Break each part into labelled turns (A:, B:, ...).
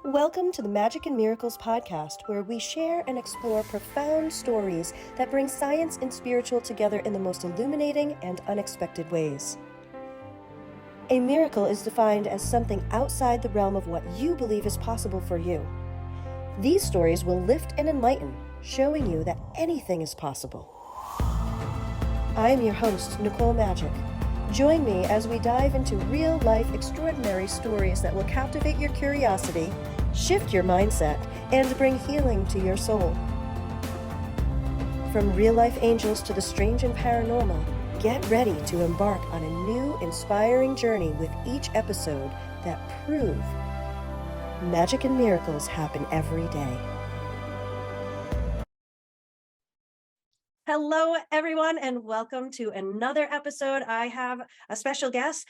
A: Welcome to the Magic and Miracles podcast, where we share and explore profound stories that bring science and spiritual together in the most illuminating and unexpected ways. A miracle is defined as something outside the realm of what you believe is possible for you. These stories will lift and enlighten, showing you that anything is possible. I am your host, Nicole Majik. Join me as we dive into real-life extraordinary stories that will captivate your curiosity, shift your mindset, and bring healing to your soul. From real-life angels to the strange and paranormal, get ready to embark on a new, inspiring journey with each episode that prove magic and miracles happen every day. Hello, everyone, and welcome to another episode. I have a special guest,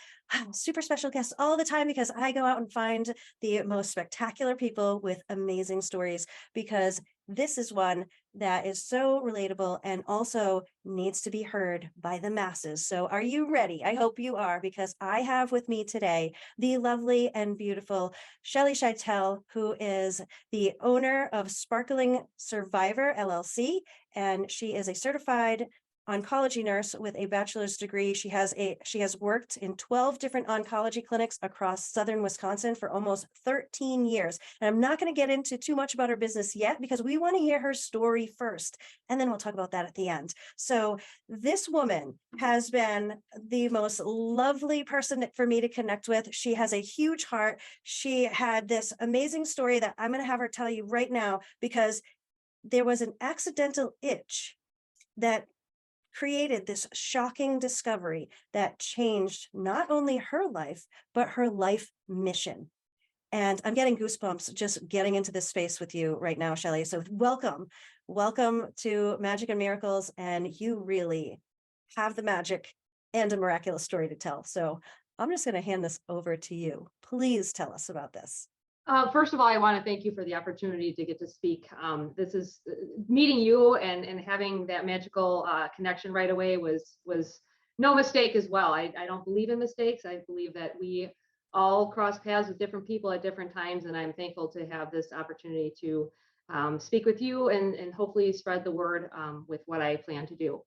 A: super special guest all the time, because I go out and find the most spectacular people with amazing stories, because this is one that is so relatable and also needs to be heard by the masses. So are you ready? I hope you are, because I have with me today the lovely and beautiful Shelley Schaitel, who is the owner of Sparkling Survivor LLC, and she is a certified oncology nurse with a bachelor's degree. She has worked in 12 different oncology clinics across southern Wisconsin for almost 13 years. And I'm not going to get into too much about her business yet, because we want to hear her story first, and then we'll talk about that at the end. So this woman has been the most lovely person for me to connect with. She has a huge heart. She had this amazing story that I'm going to have her tell you right now, because there was an accidental itch that created this shocking discovery that changed not only her life, but her life mission. And I'm getting goosebumps just getting into this space with you right now, Shelley. So welcome to Magic and Miracles. And you really have the magic and a miraculous story to tell. So I'm just going to hand this over to you. Please tell us about this.
B: First of all, I want to thank you for the opportunity to get to speak. This is meeting you and having that magical connection right away was no mistake as well. I don't believe in mistakes. I believe that we all cross paths with different people at different times, and I'm thankful to have this opportunity to speak with you and hopefully spread the word with what I plan to do.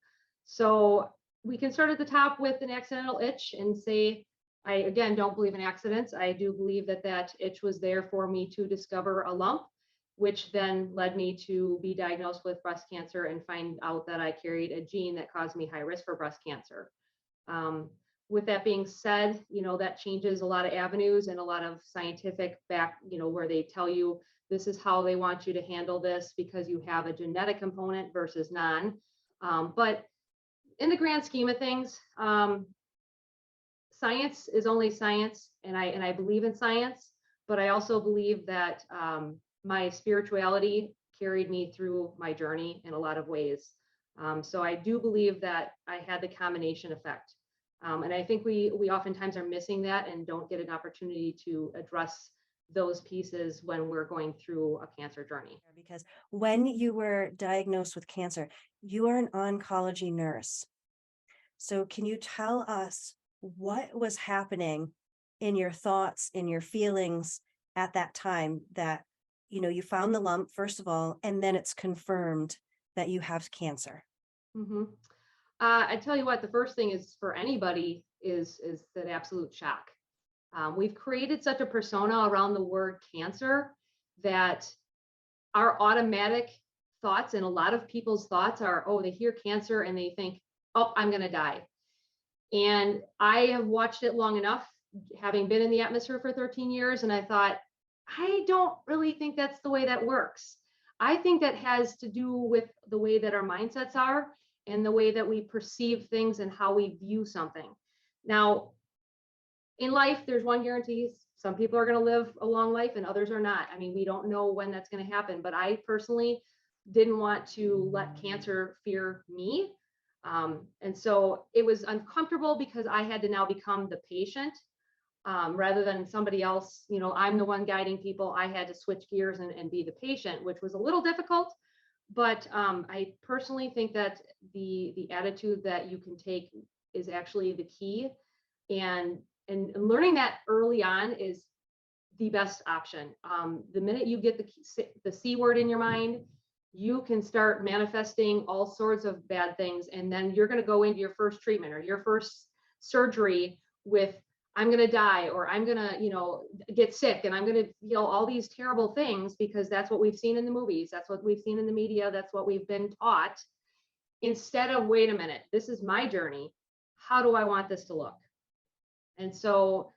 B: So we can start at the top with an accidental itch and say, I, again, don't believe in accidents. I do believe that that itch was there for me to discover a lump, which then led me to be diagnosed with breast cancer and find out that I carried a gene that caused me high risk for breast cancer. With that being said, that changes a lot of avenues and a lot of scientific where they tell you this is how they want you to handle this because you have a genetic component versus non. But in the grand scheme of things, science is only science, and I believe in science, but I also believe that my spirituality carried me through my journey in a lot of ways. So I do believe that I had the combination effect. And I think we oftentimes are missing that and don't get an opportunity to address those pieces when we're going through a cancer journey.
A: Because when you were diagnosed with cancer, you are an oncology nurse. So can you tell us what was happening in your thoughts, in your feelings at that time that, you found the lump, first of all, and then it's confirmed that you have cancer?
B: Mm-hmm. I tell you what, the first thing is for anybody is that absolute shock. We've created such a persona around the word cancer that our automatic thoughts, and a lot of people's thoughts are, oh, they hear cancer and they think, oh, I'm going to die. And I have watched it long enough, having been in the atmosphere for 13 years, and I thought, I don't really think that's the way that works. I think that has to do with the way that our mindsets are and the way that we perceive things and how we view something. Now, in life, there's one guarantee. Some people are going to live a long life and others are not. I mean, we don't know when that's going to happen, but I personally didn't want to let cancer fear me. And so it was uncomfortable because I had to now become the patient rather than somebody else. I'm the one guiding people. I had to switch gears and be the patient, which was a little difficult. But I personally think that the attitude that you can take is actually the key. And learning that early on is the best option. The minute you get the C word in your mind, you can start manifesting all sorts of bad things. And then you're going to go into your first treatment or your first surgery with, I'm going to die, or I'm going to, get sick, and I'm going to feel all these terrible things, because that's what we've seen in the movies. That's what we've seen in the media. That's what we've been taught. Instead of, wait a minute, this is my journey. How do I want this to look? And so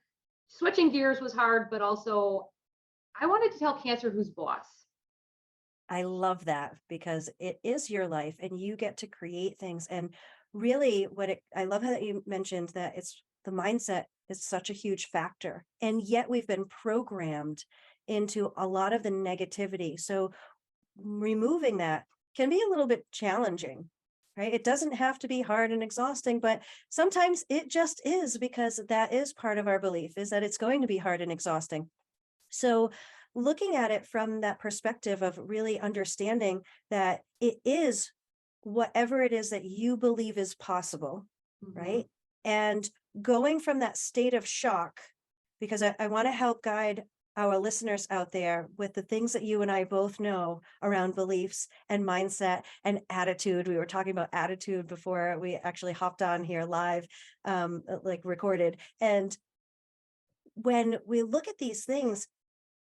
B: switching gears was hard, but also I wanted to tell cancer who's boss.
A: I love that, because it is your life and you get to create things. And really I love how that you mentioned that it's the mindset is such a huge factor. And yet we've been programmed into a lot of the negativity. So removing that can be a little bit challenging, right? It doesn't have to be hard and exhausting, but sometimes it just is, because that is part of our belief, is that it's going to be hard and exhausting. So looking at it from that perspective of really understanding that it is whatever it is that you believe is possible, right? And going from that state of shock, because I want to help guide our listeners out there with the things that you and I both know around beliefs and mindset and attitude. We were talking about attitude before we actually hopped on here live, like recorded. And when we look at these things,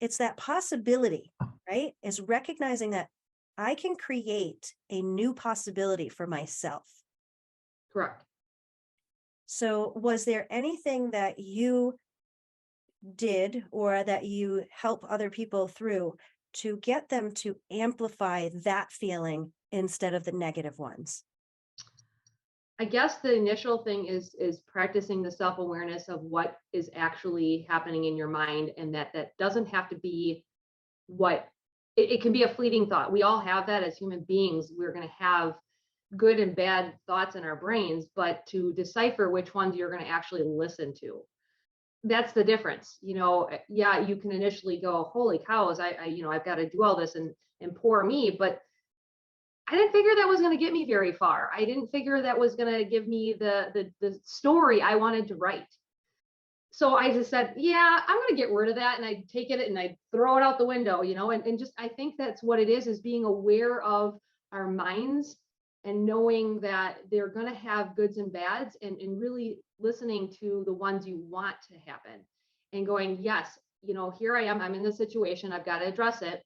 A: it's that possibility, right? Is recognizing that I can create a new possibility for myself.
B: Correct.
A: So was there anything that you did or that you help other people through to get them to amplify that feeling instead of the negative ones?
B: I guess the initial thing is practicing the self-awareness of what is actually happening in your mind, and that doesn't have to be what it can be a fleeting thought. We all have that as human beings. We're going to have good and bad thoughts in our brains, but to decipher which ones you're going to actually listen to, that's the difference. Yeah, you can initially go, holy cows, I've got to do all this, and poor me, but I didn't figure that was going to get me very far. I didn't figure that was going to give me the story I wanted to write. So I just said, yeah, I'm going to get rid of that. And I take it and I throw it out the window, and just, I think that's what it is being aware of our minds and knowing that they're going to have goods and bads, and really listening to the ones you want to happen and going, yes, here I am, I'm in this situation, I've got to address it.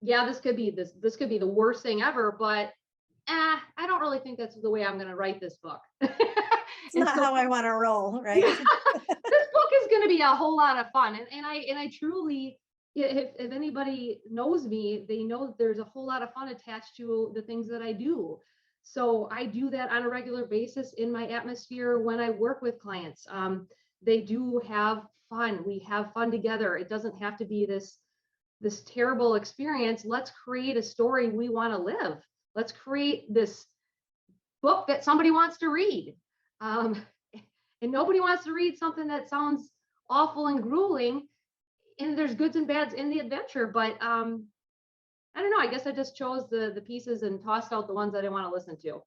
B: Yeah, this could be the worst thing ever, but I don't really think that's the way I'm going to write this book.
A: It's not how I want to roll, right?
B: This book is going to be a whole lot of fun. And I truly, if anybody knows me, they know that there's a whole lot of fun attached to the things that I do. So I do that on a regular basis in my atmosphere when I work with clients. They do have fun. We have fun together. It doesn't have to be this terrible experience. Let's create a story we want to live. Let's create this book that somebody wants to read. And nobody wants to read something that sounds awful and grueling. And there's goods and bads in the adventure. But I don't know. I guess I just chose the pieces and tossed out the ones I didn't want to listen to.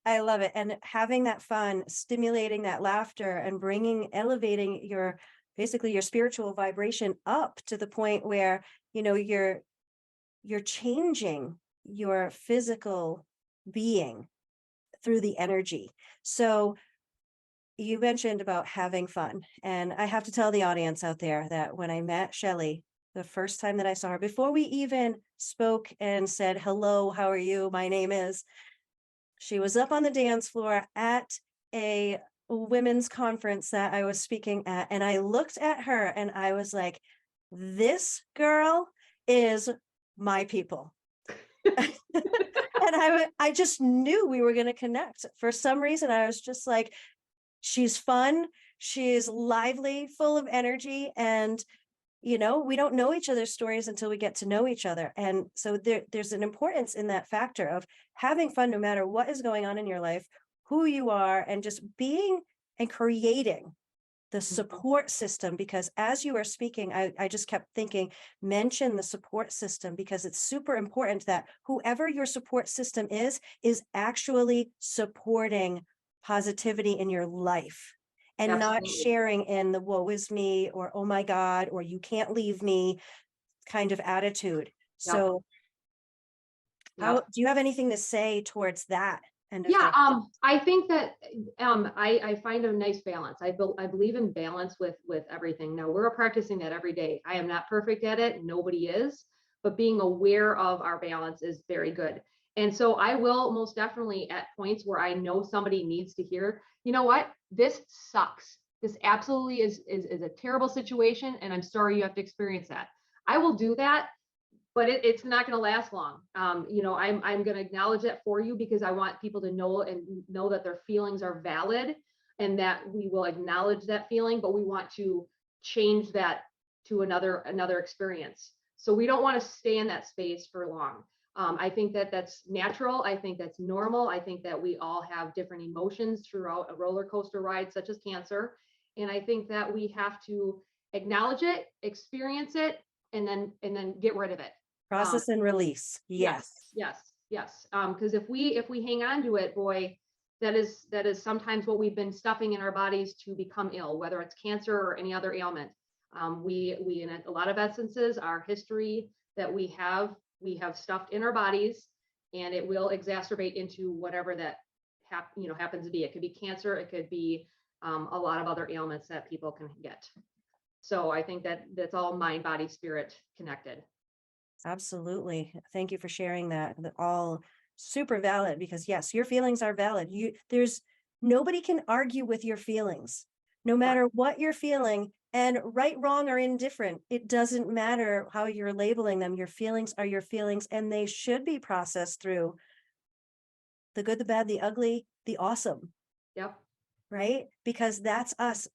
A: I love it. And having that fun, stimulating that laughter, and elevating your spiritual vibration up to the point where, you're changing your physical being through the energy. So you mentioned about having fun. And I have to tell the audience out there that when I met Shelley, the first time that I saw her, before we even spoke and said, hello, how are you? My name is, she was up on the dance floor at a women's conference that I was speaking at. And I looked at her and I was like, this girl is my people. And I just knew we were going to connect. For some reason, I was just like, she's fun, she's lively, full of energy. And, we don't know each other's stories until we get to know each other. And so there's an importance in that factor of having fun, no matter what is going on in your life, who you are, and just being and creating the support system. Because as you were speaking, I just kept thinking, mention the support system, because it's super important that whoever your support system is actually supporting positivity in your life. and not
B: Absolutely.
A: sharing in the woe is me or oh my God or you can't leave me kind of attitude.
B: Yep.
A: So how
B: Yep.
A: do you have anything to say towards that end of
B: Yeah,
A: things?
B: I think that I find a nice balance. I believe in balance with everything. Now we're practicing that every day. I am not perfect at it. Nobody is, but being aware of our balance is very good. And so I will most definitely at points where I know somebody needs to hear, you know what, this sucks. This absolutely is a terrible situation, and I'm sorry you have to experience that. I will do that, but it's not going to last long. I'm going to acknowledge that for you because I want people to know and know that their feelings are valid and that we will acknowledge that feeling, but we want to change that to another experience. So we don't want to stay in that space for long. I think that that's natural. I think that's normal. I think that we all have different emotions throughout a roller coaster ride, such as cancer. And I think that we have to acknowledge it, experience it, and then get rid of it. um,
A: Process and release.
B: yes,
A: Yes.
B: yes, yes. Because if we hang on to it, boy, that is sometimes what we've been stuffing in our bodies to become ill, whether it's cancer or any other ailment. We in a lot of essences, our history that we have stuffed in our bodies, and it will exacerbate into whatever that happens to be. It could be cancer, it could be a lot of other ailments that people can get. So I think that that's all mind, body, spirit connected.
A: Absolutely. Thank you for sharing that. All super valid because yes, your feelings are valid. There's nobody can argue with your feelings, no
B: Correct.
A: matter what you're feeling. And right, wrong, or indifferent, it doesn't matter how you're labeling them. Your feelings are your feelings, and they should be processed through the good, the bad, the ugly, the awesome,
B: Yep.
A: right? Because that's us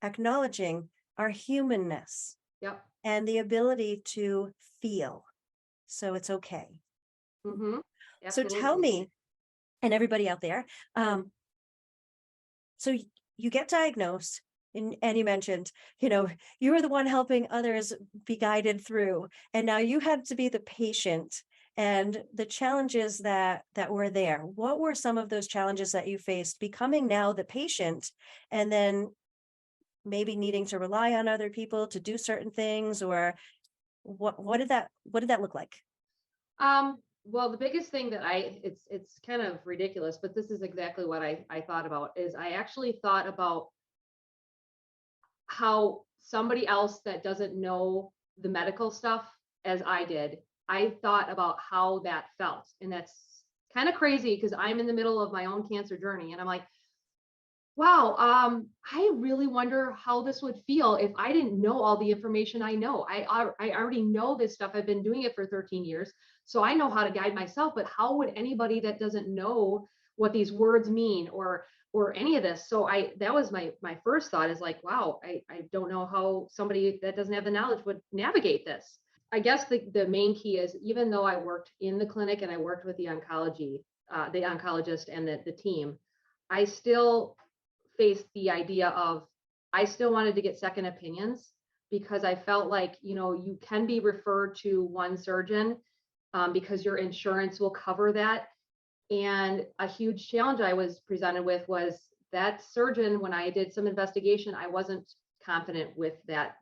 A: acknowledging our humanness
B: Yep.
A: and the ability to feel. So it's okay.
B: Mm-hmm.
A: So tell
B: Absolutely.
A: me, and everybody out there, um, so you get diagnosed, and you mentioned, you were the one helping others be guided through, and now you had to be the patient and the challenges that were there. What were some of those challenges that you faced becoming now the patient, and then maybe needing to rely on other people to do certain things, or what did that look like?
B: Well, the biggest thing that it's kind of ridiculous, but this is exactly what I thought about is I actually thought about how somebody else that doesn't know the medical stuff as I did, I thought about how that felt. And that's kind of crazy because I'm in the middle of my own cancer journey. And I'm like, wow, I really wonder how this would feel if I didn't know all the information I know. I already know this stuff. I've been doing it for 13 years, so I know how to guide myself. But how would anybody that doesn't know what these words mean or any of this? So that was my first thought is like, wow, I don't know how somebody that doesn't have the knowledge would navigate this. I guess the main key is even though I worked in the clinic and I worked with the oncologist and the team, I still faced the idea of I still wanted to get second opinions because I felt like, you can be referred to one surgeon because your insurance will cover that. And a huge challenge I was presented with was that surgeon, when I did some investigation, I wasn't confident with that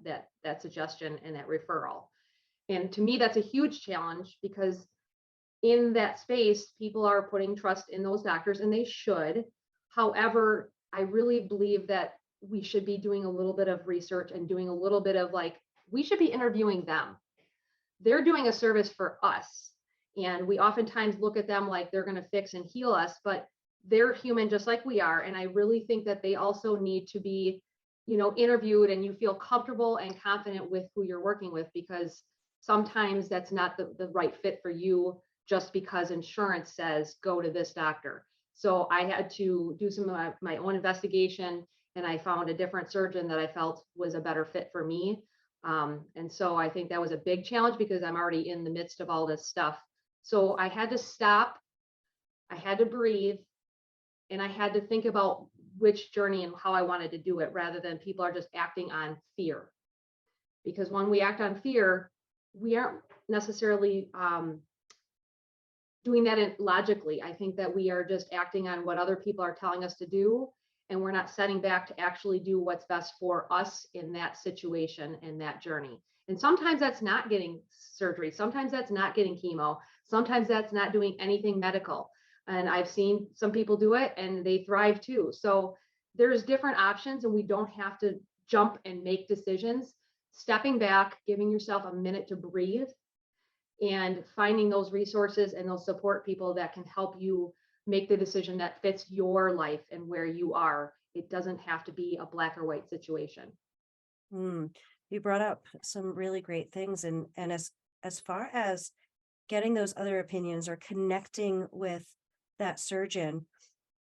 B: suggestion and that referral. And to me, that's a huge challenge because in that space, people are putting trust in those doctors and they should. However, I really believe that we should be doing a little bit of research and doing a little bit of we should be interviewing them. They're doing a service for us. And we oftentimes look at them like they're going to fix and heal us, but they're human just like we are. And I really think that they also need to be, interviewed and you feel comfortable and confident with who you're working with because sometimes that's not the right fit for you just because insurance says go to this doctor. So I had to do some of my own investigation and I found a different surgeon that I felt was a better fit for me. And so I think that was a big challenge because I'm already in the midst of all this stuff. So I had to stop, I had to breathe, and I had to think about which journey and how I wanted to do it rather than people are just acting on fear. Because when we act on fear, we aren't necessarily doing that logically. I think that we are just acting on what other people are telling us to do. and we're not setting back to actually do what's best for us in that situation and that journey. And sometimes that's not getting surgery. Sometimes that's not getting chemo. Sometimes that's not doing anything medical. And I've seen some people do it and they thrive too. So there's different options, and we don't have to jump and make decisions. Stepping back, giving yourself a minute to breathe, and finding those resources and those support people that can help you make the decision that fits your life and where you are. It doesn't have to be a black or white situation.
A: Mm, you brought up some really great things, and as far as getting those other opinions or connecting with that surgeon,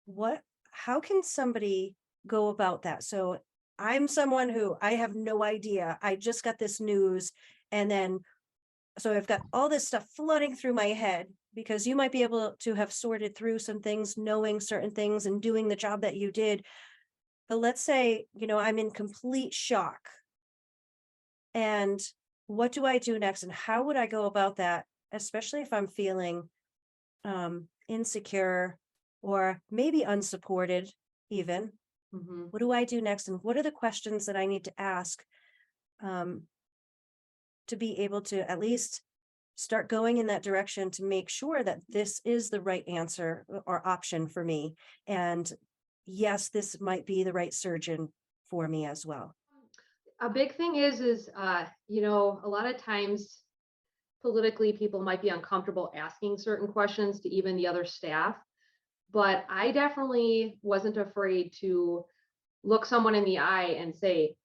A: what how can somebody go about that? So I'm someone who I have no idea. I just got this news, and then so I've got all this stuff flooding through my head because you might be able to have sorted through some things, knowing certain things and doing the job that you did. But let's say, I'm in complete shock. And what do I do next? And how would I go about that, especially if I'm feeling insecure or maybe unsupported, even?
B: Mm-hmm.
A: What do I do next? And what are the questions that I need to ask um, to be able to at least start going in that direction to make sure that this is the right answer or option for me? And yes, this might be the right surgeon for me as well.
B: A big thing is a lot of times politically people might be uncomfortable asking certain questions to even the other staff, but I definitely wasn't afraid to look someone in the eye and say,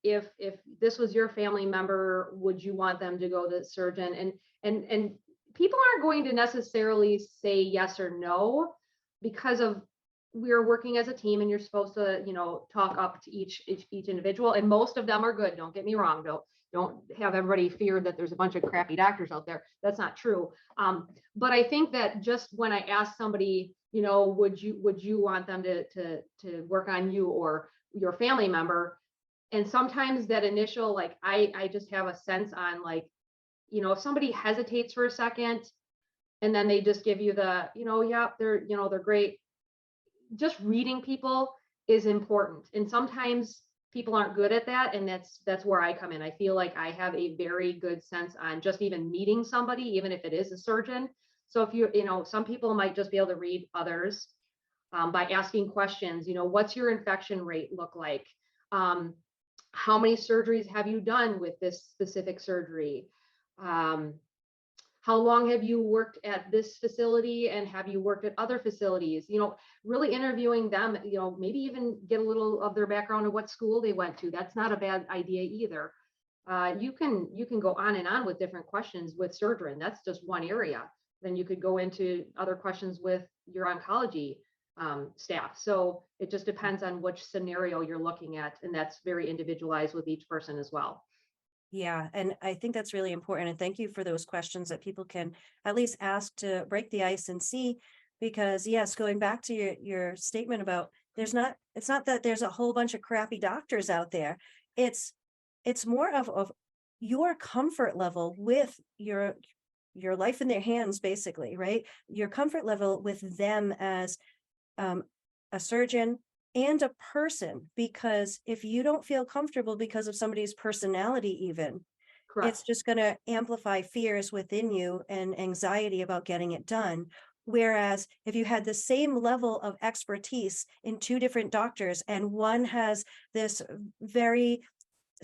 B: if this was your family member, would you want them to go to the surgeon? And people aren't going to necessarily say yes or no, because of we're working as a team, and you're supposed to talk up to each individual, and most of them are good. Don't get me wrong. Don't have everybody fear that there's a bunch of crappy doctors out there. That's not true. But I think that just when I ask somebody, would you want them to work on you or your family member? And sometimes that initial, like, I just have a sense on, like, if somebody hesitates for a second and then they just give you the, yeah, they're great. Just reading people is important. And sometimes people aren't good at that. And that's where I come in. I feel like I have a very good sense on just even meeting somebody, even if it is a surgeon. So if some people might just be able to read others by asking questions, what's your infection rate look like? How many surgeries have you done with this specific surgery? How long have you worked at this facility, and have you worked at other facilities? Really interviewing them, maybe even get a little of their background of what school they went to. That's not a bad idea either. You can go on and on with different questions with surgery. That's just one area. Then you could go into other questions with your oncology staff. So it just depends on which scenario you're looking at, and that's very individualized with each person as well.
A: Yeah, and I think that's really important. And thank you for those questions that people can at least ask to break the ice and see. Because yes, going back to your statement about it's not that there's a whole bunch of crappy doctors out there. It's more of your comfort level with your life in their hands, basically, right? Your comfort level with them as a surgeon and a person, because if you don't feel comfortable because of somebody's personality, even, it's
B: Correct.
A: just going to amplify fears within you and anxiety about getting it done. Whereas if you had the same level of expertise in two different doctors, and one has this very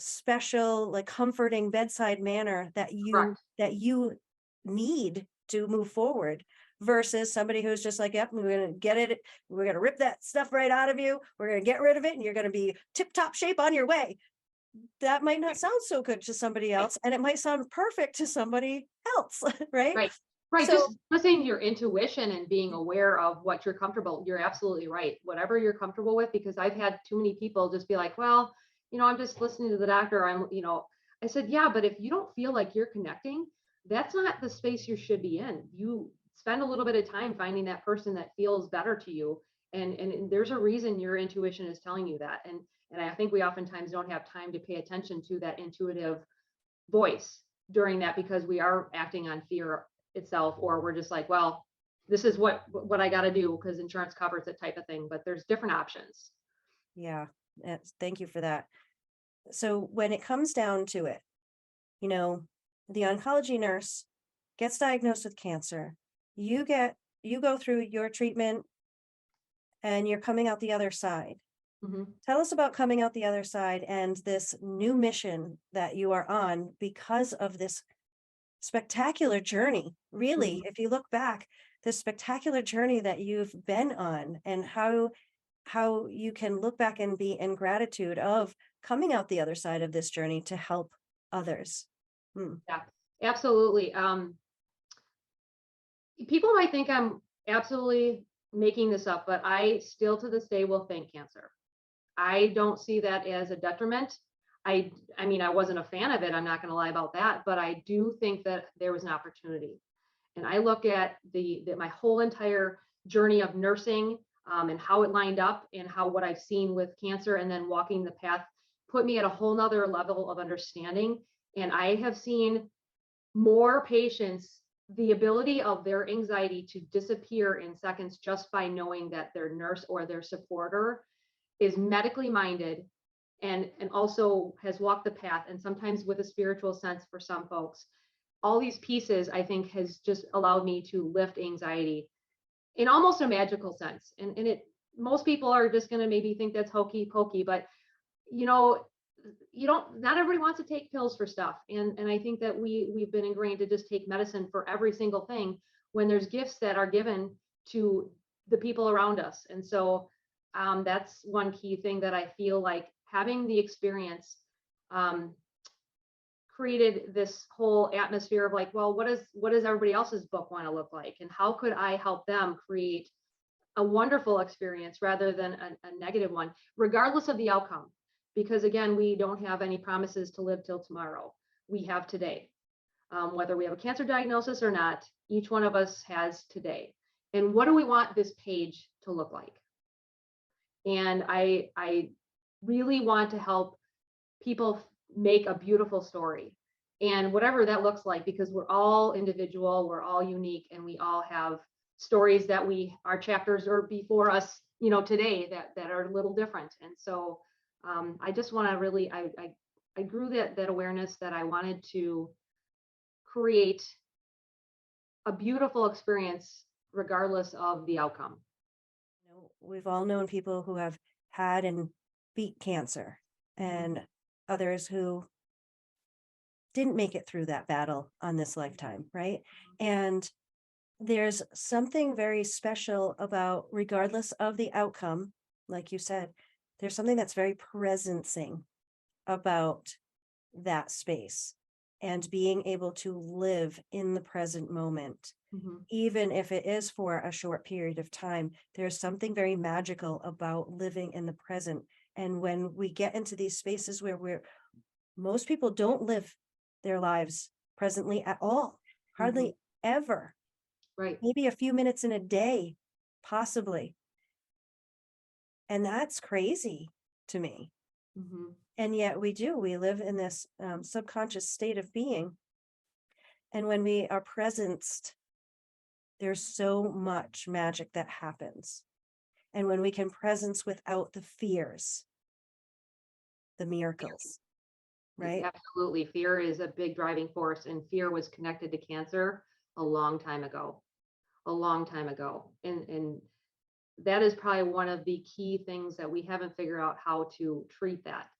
A: special, like, comforting bedside manner
B: Correct.
A: that you need to move forward, versus somebody who's just like, yep, we're going to get it, we're going to rip that stuff right out of you, we're going to get rid of it, and you're going to be tip top shape on your way. That might not sound so good to somebody
B: Right.
A: else, and it might sound perfect to somebody else. Right.
B: Right. Right.
A: So
B: Just listening to your intuition and being aware of what you're comfortable. You're absolutely right. Whatever you're comfortable with, because I've had too many people just be like, well, I'm just listening to the doctor. I said, yeah, but if you don't feel like you're connecting, that's not the space you should be in. You spend a little bit of time finding that person that feels better to you. And there's a reason your intuition is telling you that. And I think we oftentimes don't have time to pay attention to that intuitive voice during that, because we are acting on fear itself, or we're just like, well, this is what I got to do because insurance covers it type of thing. But there's different options.
A: Yeah. Thank you for that. So when it comes down to it, you know, the oncology nurse gets diagnosed with cancer. You go through your treatment and you're coming out the other side.
B: Mhm.
A: Tell us about coming out the other side and this new mission that you are on because of this spectacular journey. Really,
B: Mhm.
A: if you look back, this spectacular journey that you've been on and how you can look back and be in gratitude of coming out the other side of this journey to help others. Hmm.
B: Yeah, absolutely. People might think I'm absolutely making this up, but I still to this day will thank cancer. I don't see that as a detriment. I mean, I wasn't a fan of it. I'm not going to lie about that, but I do think that there was an opportunity. And I look at my whole entire journey of nursing, and how it lined up and how what I've seen with cancer and then walking the path put me at a whole nother level of understanding. And I have seen more patients the ability of their anxiety to disappear in seconds just by knowing that their nurse or their supporter is medically minded and also has walked the path, and sometimes with a spiritual sense for some folks. All these pieces I think has just allowed me to lift anxiety in almost a magical sense. And it most people are just going to maybe think that's hokey pokey, but you know, you don't, not everybody wants to take pills for stuff. And I think that we've been ingrained to just take medicine for every single thing when there's gifts that are given to the people around us. And so that's one key thing that I feel like having the experience um, created this whole atmosphere of like, well, what does everybody else's book want to look like, and how could I help them create a wonderful experience rather than a negative one, regardless of the outcome. Because again, we don't have any promises to live till tomorrow. We have today. Whether we have a cancer diagnosis or not, each one of us has today. And what do we want this page to look like? And I really want to help people make a beautiful story. And whatever that looks like, because we're all individual, we're all unique, and we all have stories that our chapters are before us, today that are a little different. And so I just want to really, I grew that awareness that I wanted to create a beautiful experience regardless of the outcome.
A: We've all known people who have had and beat cancer, and others who didn't make it through that battle on this lifetime, right? And there's something very special about, regardless of the outcome, like you said, there's something that's very presencing about that space and being able to live in the present moment.
B: Mhm.
A: Even if it is for a short period of time, there's something very magical about living in the present. And when we get into these spaces where most people don't live their lives presently at all,
B: Mhm.
A: hardly ever,
B: Right.
A: maybe a few minutes in a day, possibly. And that's crazy to me.
B: Mhm.
A: And yet we live in this subconscious state of being. And when we are presenced, there's so much magic that happens. And when we can presence without the fears, the miracles, right?
B: Absolutely. Fear is a big driving force, and fear was connected to cancer a long time ago, a long time ago. And that is probably one of the key things that we haven't figured out how to treat that.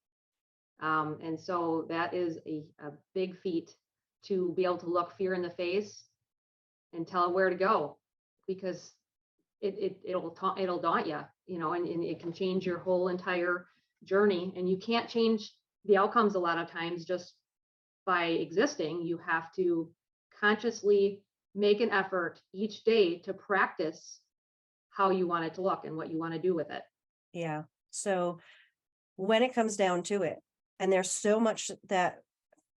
B: And so that is a big feat to be able to look fear in the face and tell it where to go, because it'll daunt you, and it can change your whole entire journey. And you can't change the outcomes a lot of times just by existing. You have to consciously make an effort each day to practice how you want it to look and what you want to do with it.
A: Yeah. So when it comes down to it, and there's so much that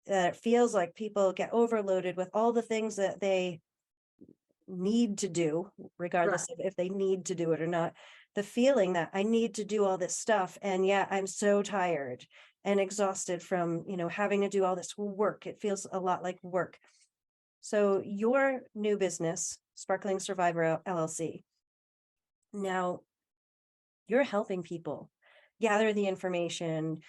A: it feels like people get overloaded with all the things that they need to do, regardless
B: Correct.
A: of if they need to do it or not. The feeling that I need to do all this stuff, and yet I'm so tired and exhausted from, having to do all this work. It feels a lot like work. So your new business, Sparkling Survivor LLC. Now, you're helping people gather the information,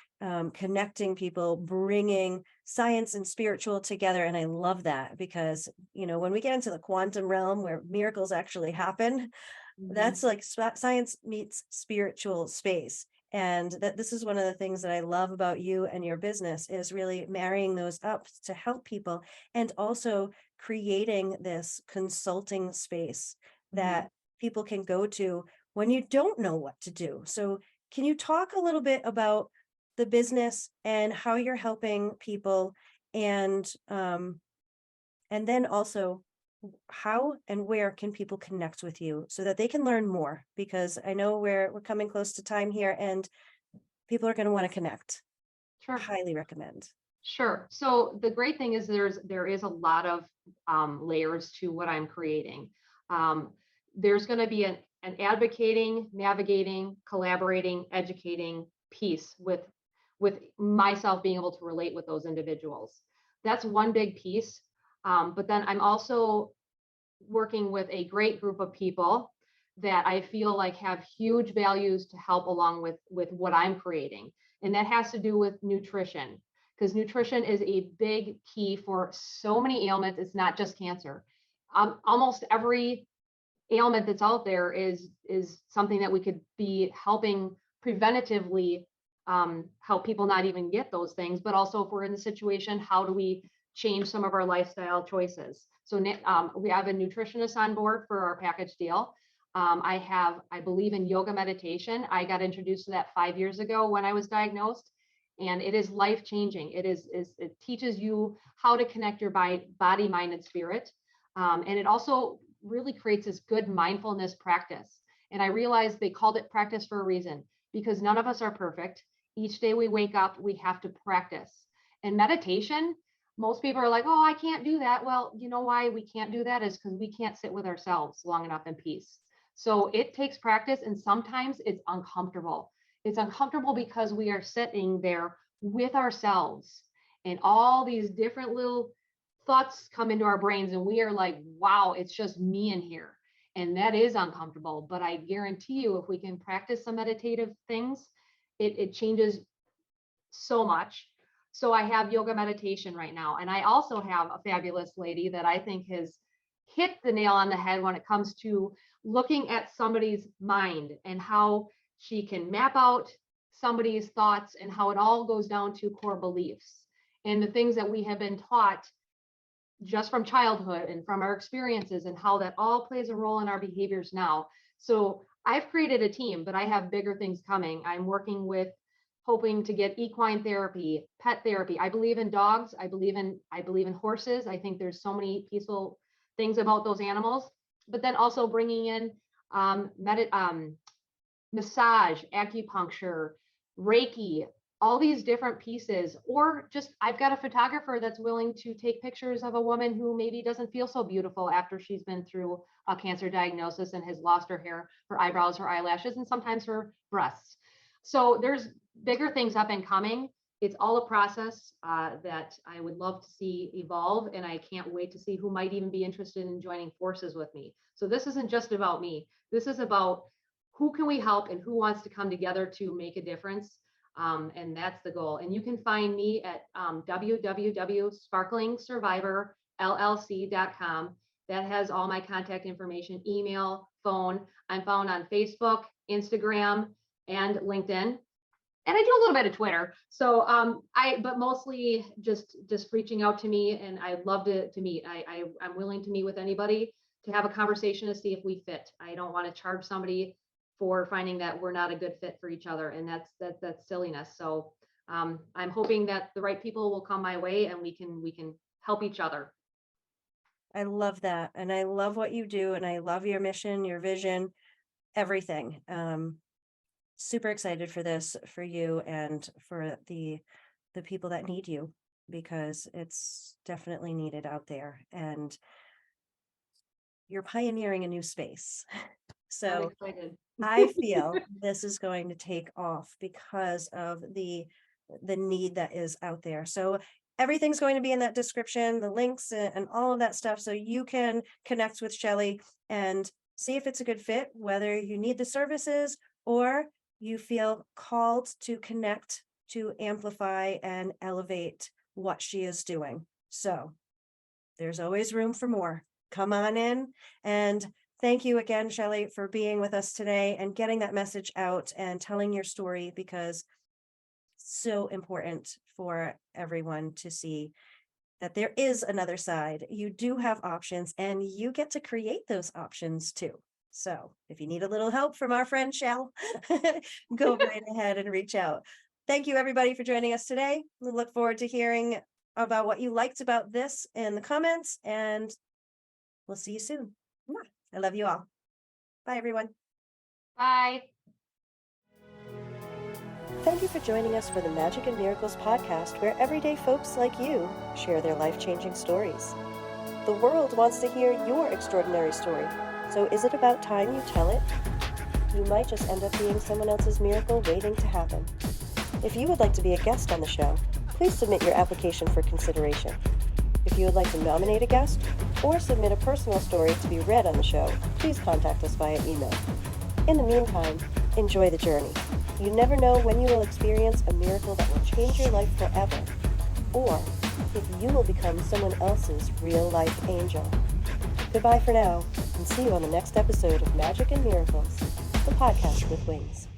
A: connecting people, bringing science and spiritual together. And I love that because, when we get into the quantum realm where miracles actually happen,
B: Mhm.
A: that's like science meets spiritual space. And that this is one of the things that I love about you and your business is really marrying those up to help people and also creating this consulting space
B: Mhm.
A: that people can go to when you don't know what to do. So can you talk a little bit about the business and how you're helping people and then also how and where can people connect with you so that they can learn more? Because I know we're coming close to time here and people are going to want to connect.
B: Sure.
A: Highly recommend.
B: Sure. So the great thing is there is a lot of layers to what I'm creating. Um, there's going to be an advocating, navigating, collaborating, educating piece with myself being able to relate with those individuals. That's one big piece. But then I'm also working with a great group of people that I feel like have huge values to help along with what I'm creating. And that has to do with nutrition because nutrition is a big key for so many ailments. It's not just cancer. Almost every ailment that's out there is something that we could be helping preventatively help people not even get those things, but also if we're in the situation, how do we change some of our lifestyle choices? So we have a nutritionist on board for our package deal. I believe in yoga meditation. I got introduced to that 5 years ago when I was diagnosed, and it is life changing. It teaches you how to connect your body, mind, and spirit, and it also really creates this good mindfulness practice. And I realized they called it practice for a reason because none of us are perfect. Each day we wake up, we have to practice. And meditation, most people are like, oh, I can't do that. Well, you know why we can't do that is because we can't sit with ourselves long enough in peace. So it takes practice, and sometimes it's uncomfortable. It's uncomfortable because we are sitting there with ourselves, and all these different little thoughts come into our brains, and we are like, wow, it's just me in here. And that is uncomfortable. But I guarantee you, if we can practice some meditative things, it changes so much. So I have yoga meditation right now. And I also have a fabulous lady that I think has hit the nail on the head when it comes to looking at somebody's mind and how she can map out somebody's thoughts and how it all goes down to core beliefs and the things that we have been taught just from childhood and from our experiences and how that all plays a role in our behaviors now. So I've created a team, but I have bigger things coming. I'm working with hoping to get equine therapy, pet therapy. I believe in dogs. I believe in horses. I think there's so many peaceful things about those animals, but then also bringing in massage, acupuncture, Reiki, all these different pieces. Or just, I've got a photographer that's willing to take pictures of a woman who maybe doesn't feel so beautiful after she's been through a cancer diagnosis and has lost her hair, her eyebrows, her eyelashes, and sometimes her breasts. So there's bigger things up and coming. It's all a process that I would love to see evolve, and I can't wait to see who might even be interested in joining forces with me. So this isn't just about me. This is about who can we help and who wants to come together to make a difference. And that's the goal. And you can find me at www.sparklingsurvivorllc.com. That has all my contact information, email, phone. I'm found on Facebook, Instagram, and LinkedIn. And I do a little bit of Twitter. So but mostly just reaching out to me, and I'd love to meet. I'm willing to meet with anybody to have a conversation to see if we fit. I don't want to charge somebody for finding that we're not a good fit for each other, and that's silliness. So I'm hoping that the right people will come my way, and we can help each other.
A: I love that. And I love what you do. And I love your mission, your vision, everything. Super excited for this, for you and for the people that need you because it's definitely needed out there. And you're pioneering a new space.
B: I'm
A: So
B: excited.
A: I feel this is going to take off because of the need that is out there. So everything's going to be in that description, the links and all of that stuff. So you can connect with Shelley and see if it's a good fit, whether you need the services or you feel called to connect to amplify and elevate what she is doing. So there's always room for more. Come on in. And thank you again, Shelley, for being with us today and getting that message out and telling your story, because it's so important for everyone to see that there is another side. You do have options and you get to create those options too. So if you need a little help from our friend Shell, go right ahead and reach out. Thank you everybody for joining us today. We look forward to hearing about what you liked about this in the comments, and we'll see you soon. I love you all. Bye everyone.
B: Bye.
A: Thank you for joining us for the Magic and Miracles podcast, where everyday folks like you share their life-changing stories. The world wants to hear your extraordinary story, so is it about time you tell it? You might just end up being someone else's miracle waiting to happen. If you would like to be a guest on the show, please submit your application for consideration. If you would like to nominate a guest or submit a personal story to be read on the show, please contact us via email. In the meantime, enjoy the journey. You never know when you will experience a miracle that will change your life forever, or if you will become someone else's real-life angel. Goodbye for now, and see you on the next episode of Magic and Miracles, the podcast with wings.